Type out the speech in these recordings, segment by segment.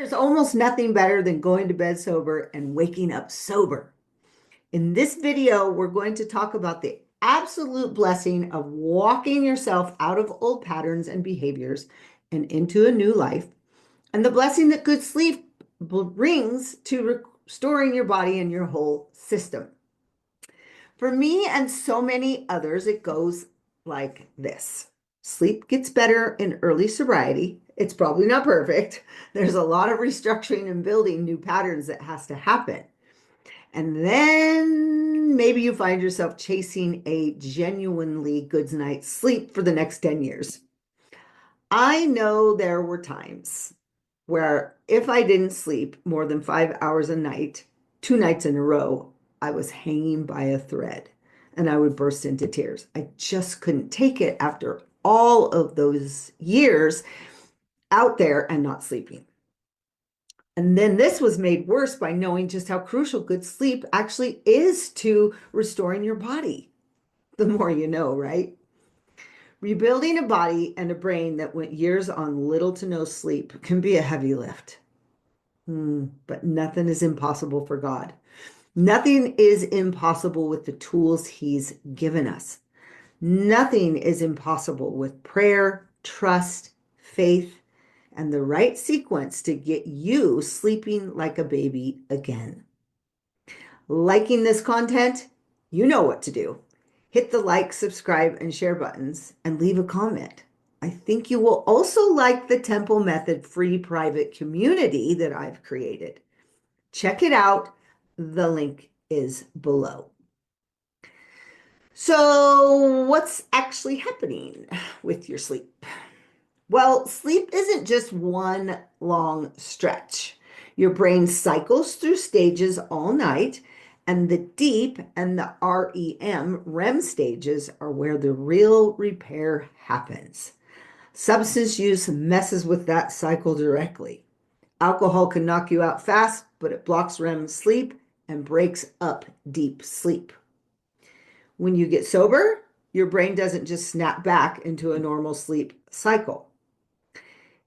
There's almost nothing better than going to bed sober and waking up sober. In this video, we're going to talk about the absolute blessing of walking yourself out of old patterns and behaviors and into a new life, and the blessing that good sleep brings to restoring your body and your whole system. For me and so many others, it goes like this. Sleep gets better in early sobriety. It's probably not perfect. There's a lot of restructuring and building new patterns that has to happen. And then maybe you find yourself chasing a genuinely good night's sleep for the next 10 years. I know there were times where if I didn't sleep more than 5 hours a night, 2 nights in a row, I was hanging by a thread and I would burst into tears. I just couldn't take it after all of those years out there and not sleeping. And then this was made worse by knowing just how crucial good sleep actually is to restoring your body. The more you know, right? Rebuilding a body and a brain that went years on little to no sleep can be a heavy lift. But nothing is impossible for God. Nothing is impossible with the tools He's given us. Nothing is impossible with prayer, trust, faith, and the right sequence to get you sleeping like a baby again. Liking this content? You know what to do. Hit the like, subscribe, and share buttons and leave a comment. I think you will also like the Temple Method free private community that I've created. Check it out. The link is below. So, what's actually happening with your sleep? Well, sleep isn't just one long stretch. Your brain cycles through stages all night, and the deep and the REM stages are where the real repair happens. Substance use messes with that cycle directly. Alcohol can knock you out fast, but it blocks REM sleep and breaks up deep sleep. When you get sober, your brain doesn't just snap back into a normal sleep cycle.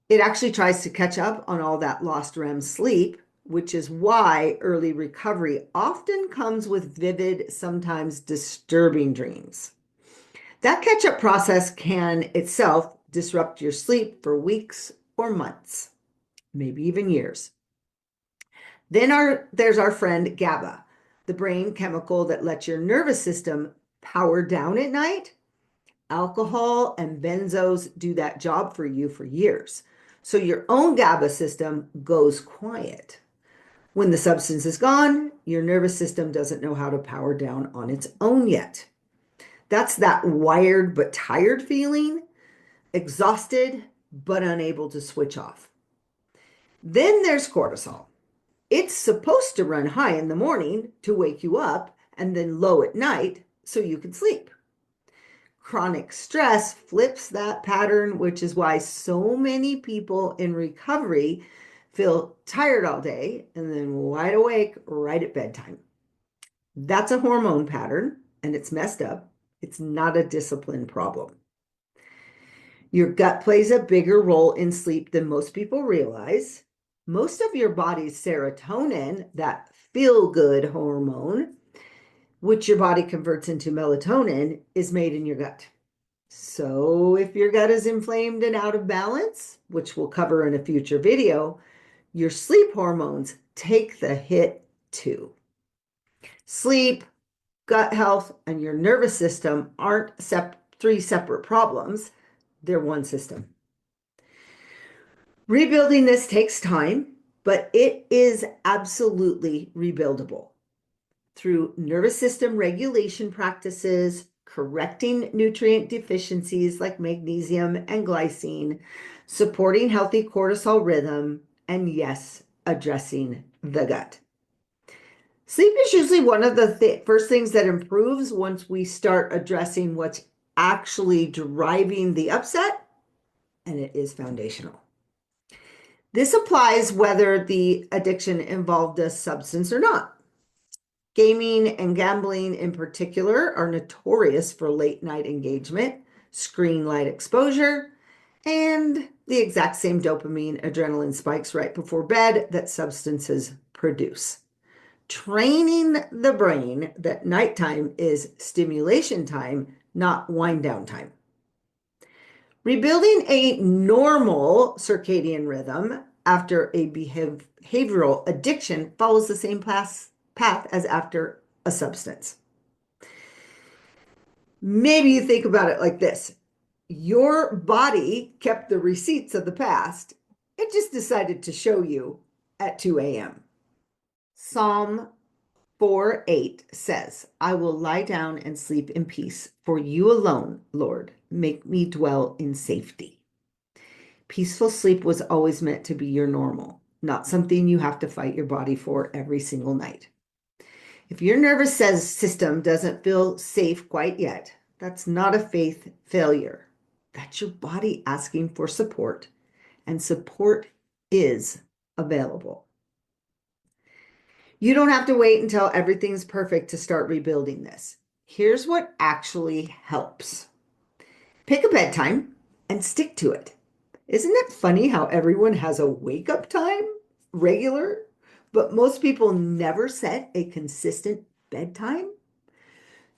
It actually tries to catch up on all that lost REM sleep, which is why early recovery often comes with vivid, sometimes disturbing dreams. That catch-up process can itself disrupt your sleep for weeks or months, maybe even years. Then there's our friend GABA, the brain chemical that lets your nervous system power down at night. Alcohol and benzos do that job for you for years. So your own GABA system goes quiet. When the substance is gone, your nervous system doesn't know how to power down on its own yet. That's that wired but tired feeling, exhausted but unable to switch off. Then there's cortisol. It's supposed to run high in the morning to wake you up and then low at night so you can sleep. Chronic stress flips that pattern, which is why so many people in recovery feel tired all day and then wide awake right at bedtime. That's a hormone pattern and it's messed up. It's not a discipline problem. Your gut plays a bigger role in sleep than most people realize. Most of your body's serotonin, that feel-good hormone, which your body converts into melatonin, is made in your gut. So if your gut is inflamed and out of balance, which we'll cover in a future video, your sleep hormones take the hit too. Sleep, gut health, and your nervous system aren't three separate problems. They're one system. Rebuilding this takes time, but it is absolutely rebuildable. Through nervous system regulation practices, correcting nutrient deficiencies like magnesium and glycine, supporting healthy cortisol rhythm, and yes, addressing the gut. Sleep is usually one of the first things that improves once we start addressing what's actually driving the upset, and it is foundational. This applies whether the addiction involved a substance or not. Gaming and gambling in particular are notorious for late night engagement, screen light exposure, and the exact same dopamine, adrenaline spikes right before bed that substances produce. Training the brain that nighttime is stimulation time, not wind down time. Rebuilding a normal circadian rhythm after a behavioral addiction follows the same path as after a substance. Maybe you think about it like this. Your body kept the receipts of the past. It just decided to show you at 2 a.m. Psalm 4:8 says, I will lie down and sleep in peace, for you alone, Lord, make me dwell in safety. Peaceful sleep was always meant to be your normal, not something you have to fight your body for every single night. If your nervous system doesn't feel safe quite yet, that's not a faith failure. That's your body asking for support, and support is available. You don't have to wait until everything's perfect to start rebuilding this. Here's what actually helps. Pick a bedtime and stick to it. Isn't it funny how everyone has a wake-up time, regular, but most people never set a consistent bedtime?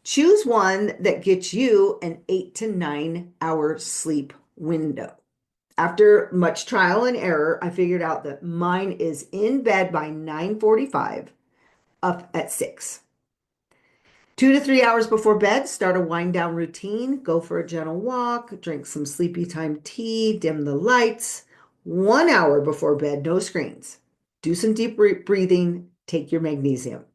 Choose one that gets you an 8 to 9 hour sleep window. After much trial and error, I figured out that mine is in bed by 9:45, up at 6. 2 to 3 hours before bed, start a wind down routine. Go for a gentle walk, drink some sleepy time tea, dim the lights. 1 hour before bed, no screens. Do some deep breathing, take your magnesium.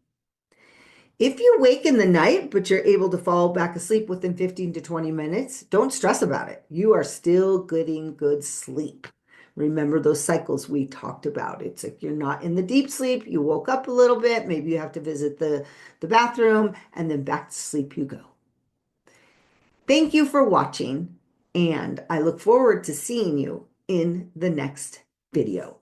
If you wake in the night, but you're able to fall back asleep within 15 to 20 minutes, don't stress about it. You are still getting good sleep. Remember those cycles we talked about. It's like you're not in the deep sleep. You woke up a little bit. Maybe you have to visit the bathroom, and then back to sleep you go. Thank you for watching, and I look forward to seeing you in the next video.